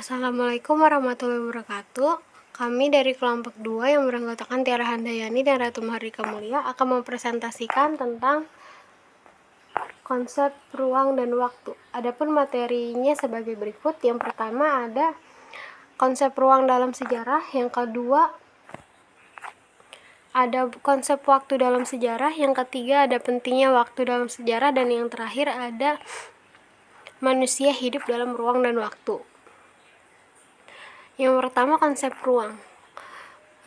Assalamualaikum warahmatullahi wabarakatuh. Kami dari kelompok 2 yang beranggotakan Tiara Handayani dan Ratu Mahardika Mulia akan mempresentasikan tentang konsep ruang dan waktu. Adapun materinya sebagai berikut. Yang pertama ada konsep ruang dalam sejarah, yang kedua ada konsep waktu dalam sejarah, yang ketiga ada pentingnya waktu dalam sejarah, dan yang terakhir ada manusia hidup dalam ruang dan waktu. Yang pertama, konsep ruang.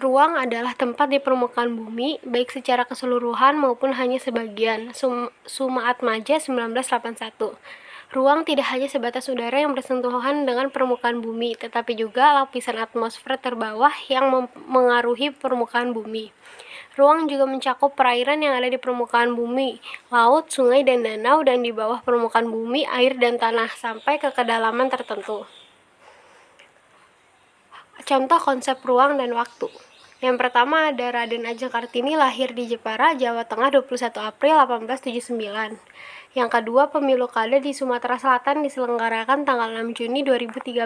Ruang adalah tempat di permukaan bumi, baik secara keseluruhan maupun hanya sebagian. Suma Atmaja 1981. Ruang tidak hanya sebatas udara yang bersentuhan dengan permukaan bumi, tetapi juga lapisan atmosfer terbawah yang mengaruhi permukaan bumi. Ruang juga mencakup perairan yang ada di permukaan bumi, laut, sungai, dan danau, dan di bawah permukaan bumi, air dan tanah, sampai ke kedalaman tertentu. Contoh konsep ruang dan waktu. Yang pertama ada Raden Ajeng Kartini, lahir di Jepara, Jawa Tengah 21 April 1879. Yang kedua, pemilu kada di Sumatera Selatan diselenggarakan tanggal 6 Juni 2013.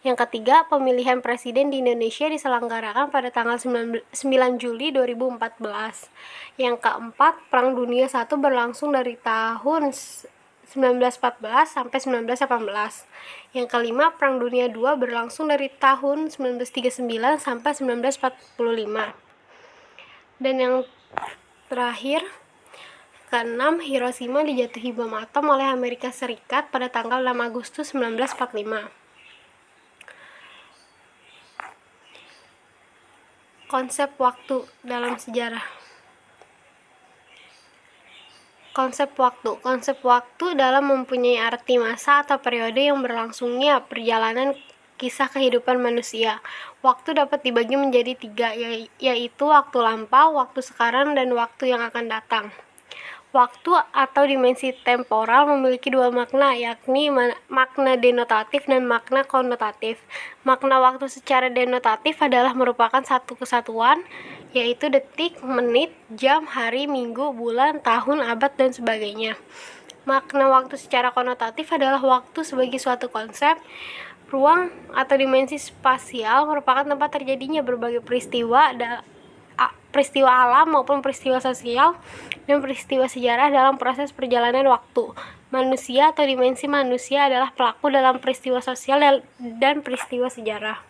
Yang ketiga, pemilihan presiden di Indonesia diselenggarakan pada tanggal 9 Juli 2014. Yang keempat, Perang Dunia I berlangsung dari tahun 1914 sampai 1918. Yang kelima, Perang Dunia II berlangsung dari tahun 1939 sampai 1945. Dan yang terakhir, keenam, Hiroshima dijatuhi bom atom oleh Amerika Serikat pada tanggal 6 Agustus 1945. Konsep waktu dalam sejarah. Konsep waktu dalam mempunyai arti masa atau periode yang berlangsungnya perjalanan kisah kehidupan manusia. Waktu dapat dibagi menjadi 3, yaitu waktu lampau, waktu sekarang, dan waktu yang akan datang. Waktu atau dimensi temporal memiliki 2 makna, yakni makna denotatif dan makna konotatif. Makna waktu secara denotatif adalah merupakan satu kesatuan, yaitu detik, menit, jam, hari, minggu, bulan, tahun, abad, dan sebagainya. Makna waktu secara konotatif adalah waktu sebagai suatu konsep. Ruang atau dimensi spasial merupakan tempat terjadinya berbagai peristiwa alam maupun peristiwa sosial dan peristiwa sejarah dalam proses perjalanan waktu. Manusia atau dimensi manusia adalah pelaku dalam peristiwa sosial dan peristiwa sejarah.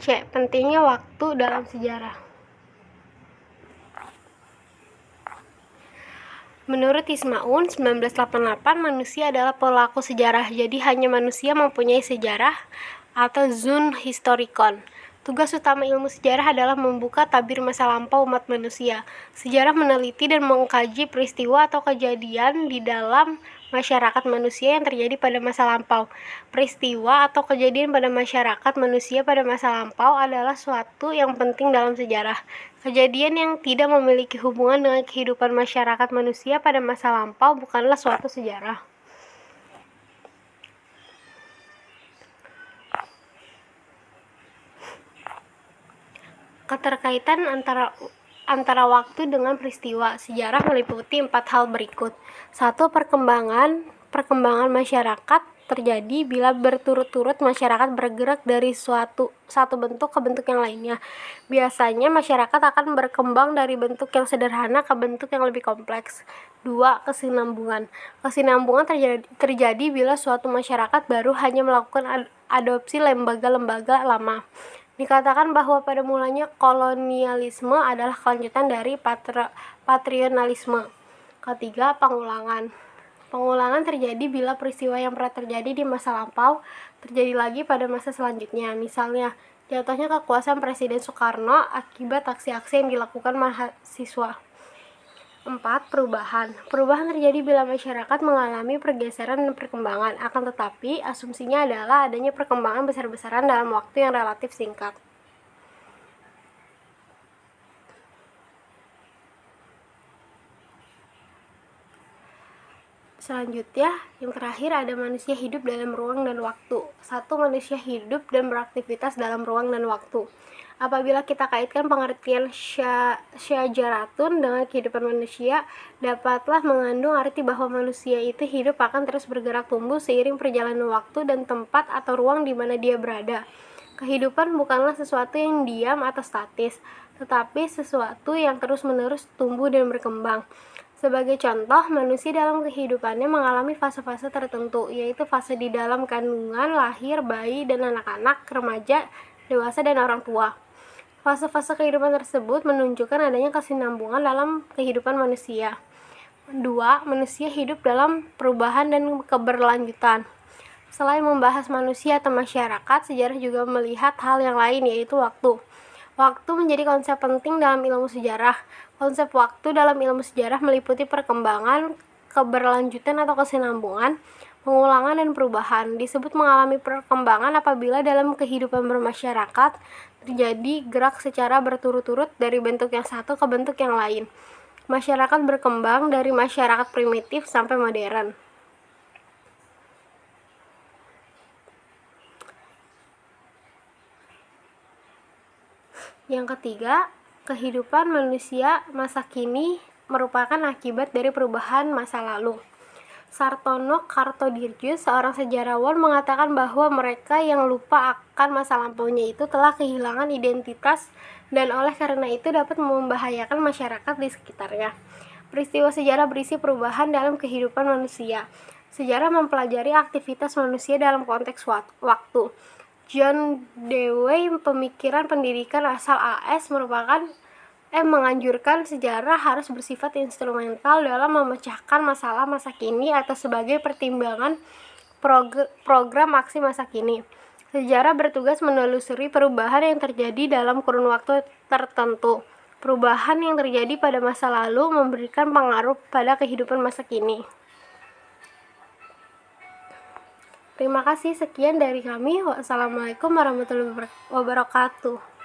C. Pentingnya waktu dalam sejarah. Menurut Ismaun 1988, manusia adalah pelaku sejarah, jadi hanya manusia mempunyai sejarah atau zun historikon. Tugas utama ilmu sejarah adalah membuka tabir masa lampau umat manusia. Sejarah meneliti dan mengkaji peristiwa atau kejadian di dalam masyarakat manusia yang terjadi pada masa lampau. Peristiwa atau kejadian pada masyarakat manusia pada masa lampau adalah suatu yang penting dalam sejarah. Kejadian yang tidak memiliki hubungan dengan kehidupan masyarakat manusia pada masa lampau bukanlah suatu sejarah. Keterkaitan antara waktu dengan peristiwa sejarah meliputi 4 hal berikut. 1. Perkembangan masyarakat terjadi bila berturut-turut masyarakat bergerak dari satu bentuk ke bentuk yang lainnya. Biasanya masyarakat akan berkembang dari bentuk yang sederhana ke bentuk yang lebih kompleks. 2. Kesinambungan terjadi bila suatu masyarakat baru hanya melakukan adopsi lembaga-lembaga lama. Dikatakan bahwa pada mulanya kolonialisme adalah kelanjutan dari patrionalisme. Ketiga, pengulangan terjadi bila peristiwa yang pernah terjadi di masa lampau terjadi lagi pada masa selanjutnya. Misalnya, jatuhnya kekuasaan Presiden Soekarno akibat aksi-aksi yang dilakukan mahasiswa. 4. Perubahan terjadi bila masyarakat mengalami pergeseran dan perkembangan, akan tetapi asumsinya adalah adanya perkembangan besar-besaran dalam waktu yang relatif singkat. Selanjutnya, yang terakhir ada manusia hidup dalam ruang dan waktu. 1. Manusia hidup dan beraktivitas dalam ruang dan waktu. Apabila kita kaitkan pengertian syajaratun dengan kehidupan manusia, dapatlah mengandung arti bahwa manusia itu hidup akan terus bergerak tumbuh seiring perjalanan waktu dan tempat atau ruang di mana dia berada. Kehidupan bukanlah sesuatu yang diam atau statis, tetapi sesuatu yang terus-menerus tumbuh dan berkembang. Sebagai contoh, manusia dalam kehidupannya mengalami fase-fase tertentu, yaitu fase di dalam kandungan, lahir, bayi, dan anak-anak, remaja, dewasa, dan orang tua. Fase-fase kehidupan tersebut menunjukkan adanya kesinambungan dalam kehidupan manusia. 2. Manusia hidup dalam perubahan dan keberlanjutan. Selain membahas manusia atau masyarakat, sejarah juga melihat hal yang lain, yaitu waktu. Waktu menjadi konsep penting dalam ilmu sejarah. Konsep waktu dalam ilmu sejarah meliputi perkembangan, keberlanjutan atau kesinambungan, pengulangan dan perubahan. Disebut mengalami perkembangan apabila dalam kehidupan bermasyarakat terjadi gerak secara berturut-turut dari bentuk yang satu ke bentuk yang lain. Masyarakat berkembang dari masyarakat primitif sampai modern. Yang ketiga, kehidupan manusia masa kini merupakan akibat dari perubahan masa lalu. Sartono Kartodirjus, seorang sejarawan, mengatakan bahwa mereka yang lupa akan masa lampaunya itu telah kehilangan identitas dan oleh karena itu dapat membahayakan masyarakat di sekitarnya. Peristiwa sejarah berisi perubahan dalam kehidupan manusia. Sejarah mempelajari aktivitas manusia dalam konteks waktu. John Dewey, pemikiran pendidikan asal AS, menganjurkan sejarah harus bersifat instrumental dalam memecahkan masalah masa kini atau sebagai pertimbangan program aksi masa kini. Sejarah bertugas menelusuri perubahan yang terjadi dalam kurun waktu tertentu. Perubahan yang terjadi pada masa lalu memberikan pengaruh pada kehidupan masa kini. Terima kasih, sekian dari kami. Wassalamualaikum warahmatullahi wabarakatuh.